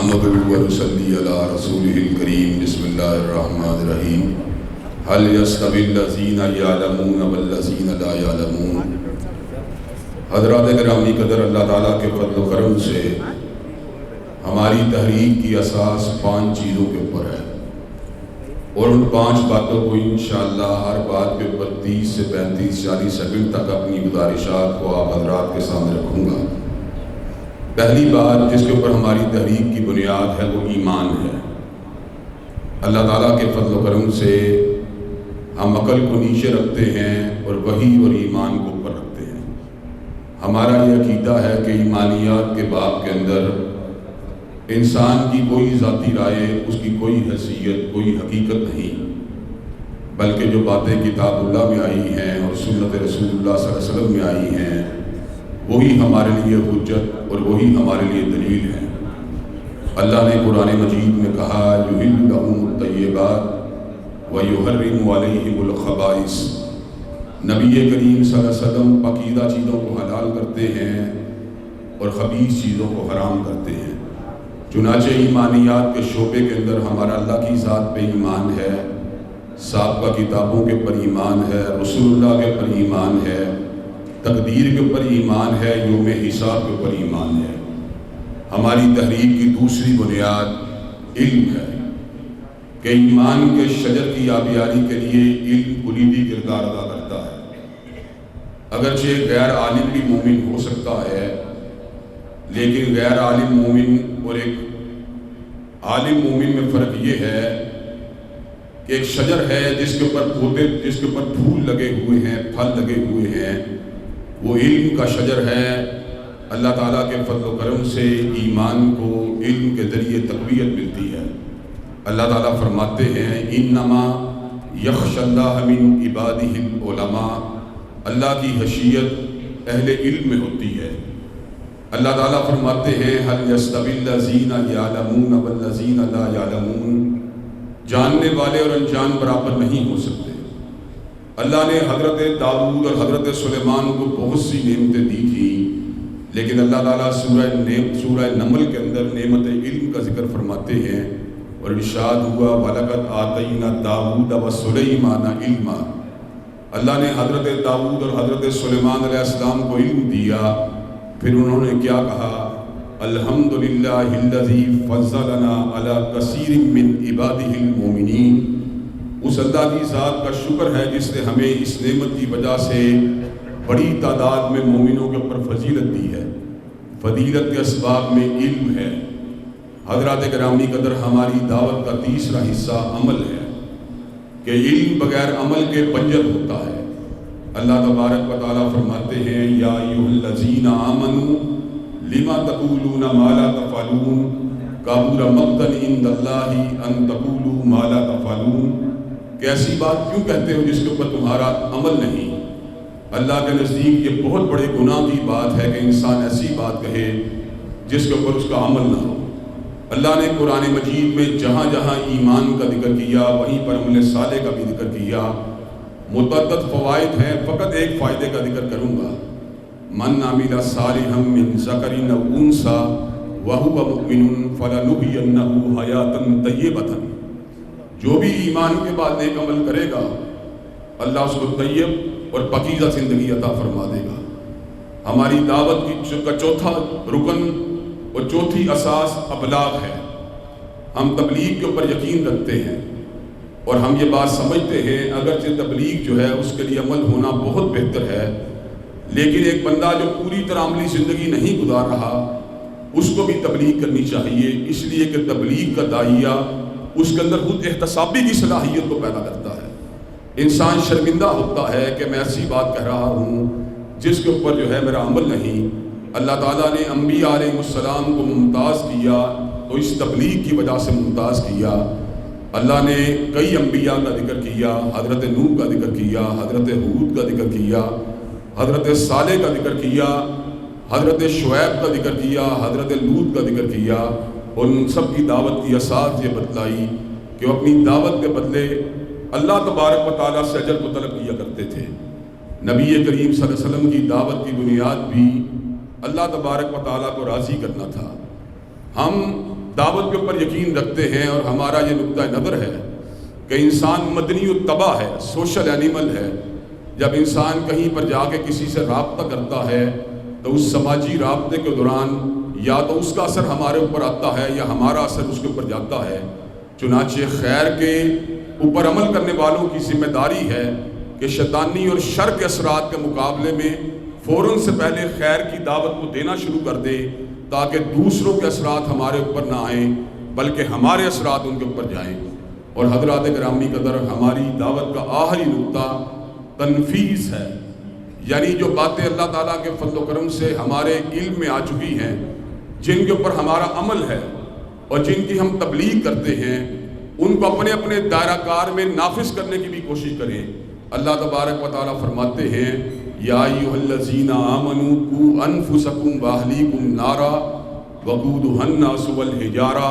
نحمده ونصلي على رسوله الكريم بسم الله الرحمن الرحيم هل يستوي الذين يعلمون والذين لا يعلمون۔ حضرات گرامی قدر، اللہ تعالیٰ کے فضل و کرم سے ہماری تحریک کی اساس 5 چیزوں کے اوپر ہے، اور ان 5 باتوں کو انشاءاللہ ہر بات کے اوپر 30 سے 35-40 سیکنڈ تک اپنی گزارشات کو آپ حضرات کے سامنے رکھوں گا۔ پہلی بات جس کے اوپر ہماری تحریک کی بنیاد ہے وہ ایمان ہے۔ اللہ تعالیٰ کے فضل و کرم سے ہم عقل کو نیچے رکھتے ہیں اور وحی اور ایمان کو اوپر رکھتے ہیں۔ ہمارا یہ عقیدہ ہے کہ ایمانیات کے باب کے اندر انسان کی کوئی ذاتی رائے، اس کی کوئی حیثیت، کوئی حقیقت نہیں، بلکہ جو باتیں کتاب اللہ میں آئی ہیں اور سنت رسول اللہ صلی اللہ علیہ وسلم میں آئی ہیں وہی ہمارے لیے حجت اور وہی ہمارے لیے دلیل ہے۔ اللہ نے قرآن مجید میں کہا یحل لہم الطیبات ویحرم علیہم الخبائث۔ نبی کریم صلی اللہ علیہ وسلم پاکیزہ چیزوں کو حلال کرتے ہیں اور خبیث چیزوں کو حرام کرتے ہیں۔ چنانچہ ایمانیات کے شعبے کے اندر ہمارا اللہ کی ذات پہ ایمان ہے، سابقہ کتابوں کے اوپر ایمان ہے، رسول اللہ کے اوپر ایمان ہے، تقدیر کے اوپر ایمان ہے، یوم حساب کے اوپر ایمان ہے۔ ہماری تحریک کی دوسری بنیاد علم ہے کہ ایمان کے شجر کی آبیاری کے لیے علم کلیدی کردار ادا کرتا ہے۔ اگرچہ غیر عالم بھی مومن ہو سکتا ہے، لیکن غیر عالم مومن اور ایک عالم مومن میں فرق یہ ہے کہ ایک شجر ہے جس کے اوپر پودے، جس کے اوپر پھول لگے ہوئے ہیں، پھل لگے ہوئے ہیں، وہ علم کا شجر ہے۔ اللہ تعالیٰ کے فضل و کرم سے ایمان کو علم کے ذریعے تقویت ملتی ہے۔ اللہ تعالیٰ فرماتے ہیں انما یخشی اللہ من عبادہ العلماء، اللہ کی خشیت اہل علم میں ہوتی ہے۔ اللہ تعالیٰ فرماتے ہیں هل یستوی الذین یعلمون والذین لا یعلمون، جاننے والے اور انجان برابر نہیں ہو سکتے۔ اللہ نے حضرت داؤد اور حضرت سلیمان کو بہت سی نعمتیں دی تھی، لیکن اللہ تعالیٰ سورہ نمل کے اندر نعمت علم کا ذکر فرماتے ہیں، اور ارشاد ہوا وَلَقَدْ آتَيْنَا دَاوُودَ وَسُلَيْمَانَ عِلْمًا۔ اللہ نے حضرت داؤد اور حضرت سلیمان علیہ السلام کو علم دیا، پھر انہوں نے کیا کہا الحمدللہ الذی فضلنا علی کثیر من عبادہ المؤمنین۔ اس اللہ کی ذات کا شکر ہے جس نے ہمیں اس نعمت کی وجہ سے بڑی تعداد میں مومنوں کے اوپر فضیلت دی ہے۔ فضیلت کے اسباب میں علم ہے۔ حضرات گرامی قدر، ہماری دعوت کا تیسرا حصہ عمل ہے کہ علم بغیر عمل کے بنجر ہوتا ہے۔ اللہ تبارک و تعالیٰ فرماتے ہیں یا ایھا الذین آمنوا لما تقولون ما لا تفعلون کبر مقتا عند اللہ ان تقولوا ما لا تفعلون۔ کہ ایسی بات کیوں کہتے ہو جس کے اوپر تمہارا عمل نہیں؟ اللہ کے نزدیک یہ بہت بڑے گناہ کی بات ہے کہ انسان ایسی بات کہے جس کے اوپر اس کا عمل نہ ہو۔ اللہ نے قرآن مجید میں جہاں جہاں ایمان کا ذکر کیا وہیں پر عمل صالح کا بھی ذکر کیا۔ متعدد فوائد ہیں، فقط ایک فائدے کا ذکر کروں گا۔ من عمل صالحا من ذکر او انثی وہو مؤمن فلنحیینہ حیاۃ طیبۃ۔ جو بھی ایمان کے بعد نیک عمل کرے گا اللہ اس کو طیب اور پاکیزہ زندگی عطا فرما دے گا۔ ہماری دعوت کا چوتھا رکن اور چوتھی اساس ابلاغ ہے۔ ہم تبلیغ کے اوپر یقین رکھتے ہیں اور ہم یہ بات سمجھتے ہیں اگرچہ تبلیغ جو ہے اس کے لیے عمل ہونا بہت بہتر ہے، لیکن ایک بندہ جو پوری طرح عملی زندگی نہیں گزار رہا اس کو بھی تبلیغ کرنی چاہیے، اس لیے کہ تبلیغ کا داعیہ اس کے اندر خود احتسابی کی صلاحیت کو پیدا کرتا ہے۔ انسان شرمندہ ہوتا ہے کہ میں ایسی بات کہہ رہا ہوں جس کے اوپر جو ہے میرا عمل نہیں۔ اللہ تعالیٰ نے انبیاء علیہ السلام کو ممتاز کیا تو اس تبلیغ کی وجہ سے ممتاز کیا۔ اللہ نے کئی انبیاء کا ذکر کیا، حضرت نوح کا ذکر کیا، حضرت ہود کا ذکر کیا، حضرت صالح کا ذکر کیا، حضرت شعیب کا ذکر کیا، حضرت لوط کا ذکر کیا، اور ان سب کی دعوت کی اساس یہ بتلائی کہ وہ اپنی دعوت کے بدلے اللہ تبارک و تعالیٰ سے اجر کو طلب کیا کرتے تھے۔ نبی کریم صلی اللہ علیہ وسلم کی دعوت کی بنیاد بھی اللہ تبارک و تعالیٰ کو راضی کرنا تھا۔ ہم دعوت کے اوپر یقین رکھتے ہیں، اور ہمارا یہ نقطہ نظر ہے کہ انسان مدنی الطبع ہے، سوشل اینیمل ہے۔ جب انسان کہیں پر جا کے کسی سے رابطہ کرتا ہے تو اس سماجی رابطے کے دوران یا تو اس کا اثر ہمارے اوپر آتا ہے یا ہمارا اثر اس کے اوپر جاتا ہے۔ چنانچہ خیر کے اوپر عمل کرنے والوں کی ذمہ داری ہے کہ شیطانی اور شر کے اثرات کے مقابلے میں فوراً سے پہلے خیر کی دعوت کو دینا شروع کر دے، تاکہ دوسروں کے اثرات ہمارے اوپر نہ آئیں بلکہ ہمارے اثرات ان کے اوپر جائیں۔ اور حضرات گرامی قدر، ہماری دعوت کا آخری نقطہ تنفیذ ہے، یعنی جو باتیں اللہ تعالیٰ کے فضل و کرم سے ہمارے علم میں آ چکی ہیں، جن کے اوپر ہمارا عمل ہے اور جن کی ہم تبلیغ کرتے ہیں، ان کو اپنے اپنے دائرہ کار میں نافذ کرنے کی بھی کوشش کریں۔ اللہ تبارک و تعالیٰ فرماتے ہیں، یا ایھا الذین آمنوا قوا انفسکم واہلیکم نارا وقودھا الناس والحجارہ،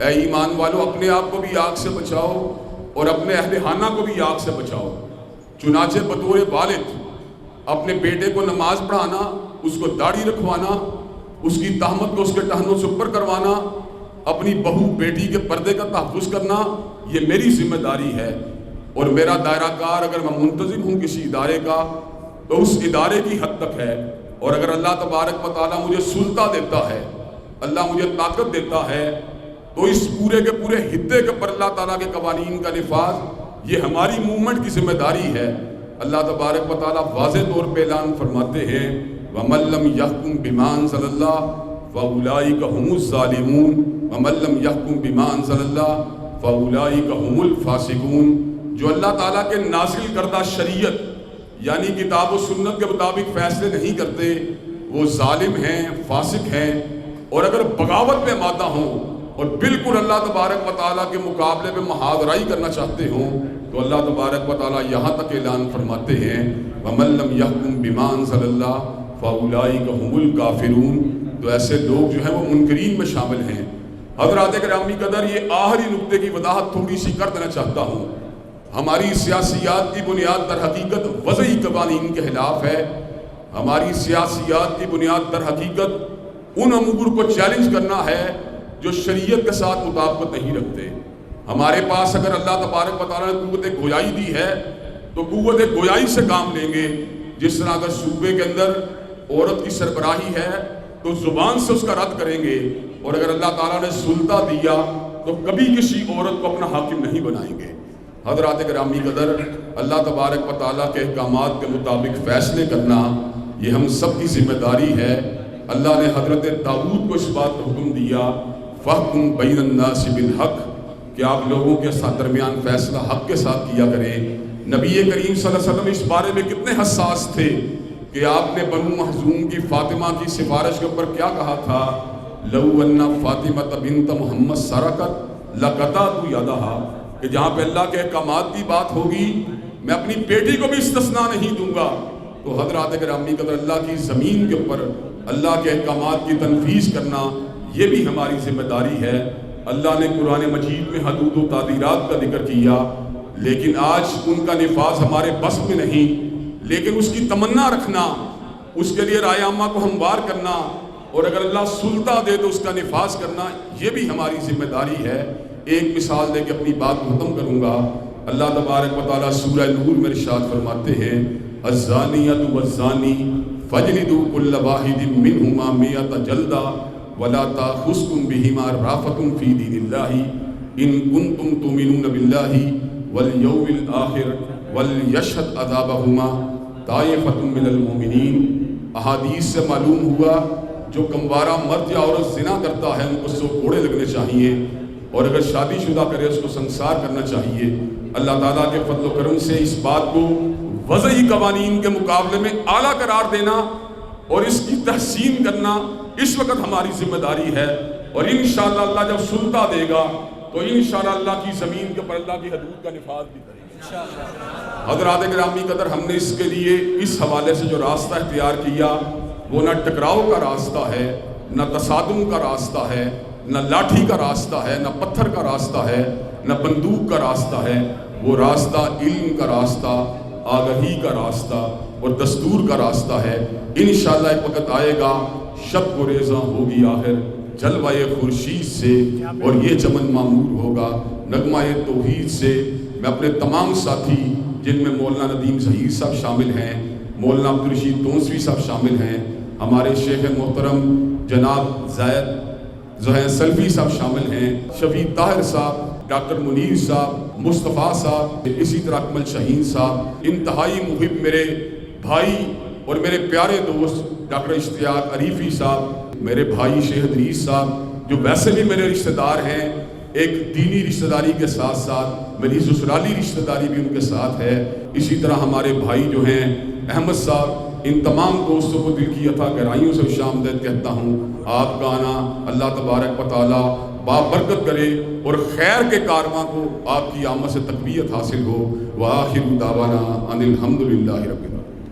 اے ایمان والو اپنے آپ کو بھی آگ سے بچاؤ اور اپنے اہل خانہ کو بھی آگ سے بچاؤ۔ چنانچہ بطور والد اپنے بیٹے کو نماز پڑھانا، اس کو داڑھی رکھوانا، اس کی تہمت کو اس کے ٹہنوں سے اوپر کروانا، اپنی بہو بیٹی کے پردے کا تحفظ کرنا، یہ میری ذمہ داری ہے۔ اور میرا دائرہ کار اگر میں منتظم ہوں کسی ادارے کا تو اس ادارے کی حد تک ہے، اور اگر اللہ تبارک و تعالیٰ مجھے سلطہ دیتا ہے، اللہ مجھے طاقت دیتا ہے، تو اس پورے کے پورے خطے کے پر اللہ تعالیٰ کے قوانین کا نفاذ یہ ہماری موومنٹ کی ذمہ داری ہے۔ اللہ تبارک و تعالیٰ واضح طور پہ اعلان فرماتے ہیں، وَمَن لَّمْ يَحْكُم بِمَا أَنزَلَ اللَّهُ فَأُولَٰئِكَ هُمُ الظَّالِمُونَ وَمَن لَّمْ يَحْكُم بِمَا أَنزَلَ اللَّهُ فَأُولَٰئِكَ هُمُ الْفَاسِقُونَ۔ جو اللہ تعالیٰ کے نازل کردہ شریعت یعنی کتاب و سنت کے مطابق فیصلے نہیں کرتے، وہ ظالم ہیں، فاسق ہیں، اور اگر بغاوت میں آمادہ ہوں اور بالکل اللہ تبارک و تعالیٰ کے مقابلے میں محاذرائی کرنا چاہتے ہوں، تو اللہ تبارک و تعالیٰ یہاں تک اعلان فرماتے ہیں، وَمَن لَّمْ يَحْكُم بِمَا أَنزَلَ اللَّهُ فَأُولَٰئِكَ هُمُ الْكَافِرُونَ۔ تو ایسے لوگ جو ہیں وہ منکرین میں شامل ہیں۔ حضرات گرامی قدر، یہ آخری نقطے کی وضاحت تھوڑی سی کر دینا چاہتا ہوں۔ ہماری سیاسیات کی بنیاد در حقیقت وضعی قوانین کے خلاف ہے۔ ہماری سیاسیات کی بنیاد در حقیقت ان امور کو چیلنج کرنا ہے جو شریعت کے ساتھ مطابقت نہیں رکھتے۔ ہمارے پاس اگر اللہ تبارک و تعالیٰ نے قوت گویائی دی ہے تو قوت گویائی سے کام لیں گے۔ جس طرح اگر صوبے کے اندر عورت کی سربراہی ہے تو زبان سے اس کا رد کریں گے، اور اگر اللہ تعالیٰ نے سلطہ دیا تو کبھی کسی عورت کو اپنا حاکم نہیں بنائیں گے۔ حضرات گرامی قدر، اللہ تبارک و تعالیٰ کے احکامات کے مطابق فیصلے کرنا یہ ہم سب کی ذمہ داری ہے۔ اللہ نے حضرت داؤد کو اس بات کا حکم دیا، فَاحْكُم بَيْنَ النَّاسِ بِالْحَقِّ، کہ آپ لوگوں کے ساتھ درمیان فیصلہ حق کے ساتھ کیا کریں۔ نبی کریم صلی اللہ علیہ وسلم اس بارے میں کتنے حساس تھے کہ آپ نے بنو مخزوم کی فاطمہ کی سفارش کے اوپر کیا کہا تھا، لَوْ أَنَّ فَاطِمَةَ بِنْتَ مُحَمَّدٍ سَرَقَتْ لَقَطَعْتُ يَدَهَا، کہ جہاں پہ اللہ کے احکامات کی بات ہوگی میں اپنی بیٹی کو بھی استثناء نہیں دوں گا۔ تو حضرات گرامی قدر، اللہ کی زمین کے اوپر اللہ کے احکامات کی تنفیذ کرنا یہ بھی ہماری ذمہ داری ہے۔ اللہ نے قرآن مجید میں حدود و تعزیرات کا ذکر کیا، لیکن آج ان کا نفاذ ہمارے بس میں نہیں، لیکن اس کی تمنا رکھنا، اس کے لیے رائے عامہ کو ہموار کرنا، اور اگر اللہ سلطہ دے تو اس کا نفاذ کرنا، یہ بھی ہماری ذمہ داری ہے۔ ایک مثال دے کے اپنی بات ختم کروں گا۔ اللہ تبارک و تعالیٰ سورہ نور میں ارشاد فرماتے ہیں، الزانیۃ والزانی فاجلدوا کل واحد منہما مئۃ جلدہ ولا تأخذکم بہما رأفۃ فی دین اللہ ان کنتم تؤمنون باللہ والیوم الآخر ولیشہد عذابہما طائفۃ من المؤمنین۔ احادیث سے معلوم ہوا جو کموارہ مرد یا عورت زنا کرتا ہے ان کو 100 کوڑے لگنے چاہیے، اور اگر شادی شدہ کرے اس کو سنسار کرنا چاہیے۔ اللہ تعالیٰ کے فضل و کرم سے اس بات کو وضعی قوانین کے مقابلے میں اعلیٰ قرار دینا اور اس کی تحسین کرنا اس وقت ہماری ذمہ داری ہے، اور انشاءاللہ اللہ جب سلطہ دے گا تو انشاءاللہ اللہ کی زمین کے پر اللہ کی حدود کا نفاذ بھی کرے گا۔ حضرات گرامی قدر، ہم نے اس کے لیے اس حوالے سے جو راستہ اختیار کیا وہ نہ ٹکراؤ کا راستہ ہے، نہ تصادم کا راستہ ہے، نہ لاٹھی کا راستہ ہے، نہ پتھر کا راستہ ہے، نہ بندوق کا راستہ ہے۔ وہ راستہ علم کا راستہ، آگہی کا راستہ اور دستور کا راستہ ہے۔ انشاءاللہ ایک وقت آئے گا، شب گریزاں ہوگی آخر، جلوہ خورشید سے، اور یہ چمن معمور ہوگا نغمہ توحید سے۔ میں اپنے تمام ساتھی جن میں مولانا ندیم ظہیر صاحب شامل ہیں، مولانا عبدالرشید تونسوی صاحب شامل ہیں، ہمارے شیخ محترم جناب زہیر سلفی صاحب شامل ہیں، شفیع طاہر صاحب، ڈاکٹر منیر صاحب، مصطفیٰ صاحب، اسی طرح اکمل شاہین صاحب، انتہائی محب میرے بھائی اور میرے پیارے دوست ڈاکٹر اشتیاق عریفی صاحب، میرے بھائی شیخ ادریس صاحب جو ویسے بھی میرے رشتہ دار ہیں، ایک دینی رشتہ داری کے ساتھ ساتھ میری سسرالی رشتہ داری بھی ان کے ساتھ ہے، اسی طرح ہمارے بھائی جو ہیں احمد صاحب، ان تمام دوستوں کو دل کی عطا گہرائیوں سے خوش آمدید کہتا ہوں۔ آپ کا آنا اللہ تبارک و تعالیٰ بابرکت کرے اور خیر کے کارواں کو آپ کی آمد سے تقویت حاصل ہو۔ وآخر دعوانا ان الحمدللہ رب العالمین۔